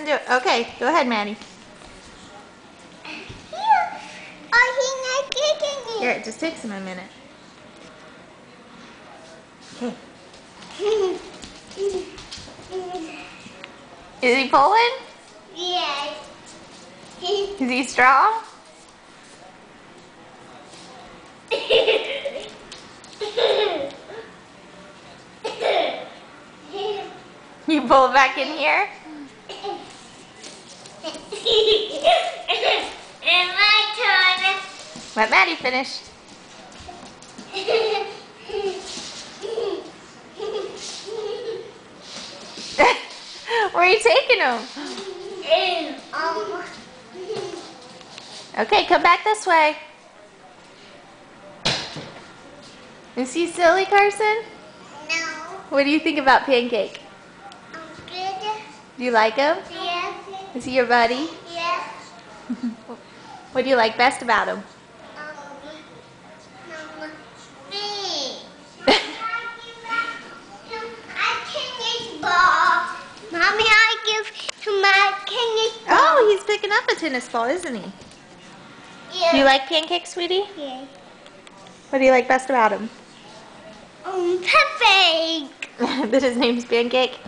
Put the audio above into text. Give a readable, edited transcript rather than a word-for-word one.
Carson do it. Okay, go ahead, Maddie. Oh, he's not getting it. Here, it just takes him a minute. Okay. Is he pulling? Yes. Is he strong? You pull it back in here? And my turn. Let Maddie finish. Where are you taking him? Okay, come back this way. Is he silly, Carson? No. What do you think about Pancake? Good. Do you like him? Yes. Is he your buddy? Yes. What do you like best about him? Me. I tennis ball. Mommy, I give to my tennis ball. Oh, he's picking up a tennis ball, isn't he? Yes. Do you like Pancake, sweetie? Yes. What do you like best about him? Perfect. That his name's Pancake?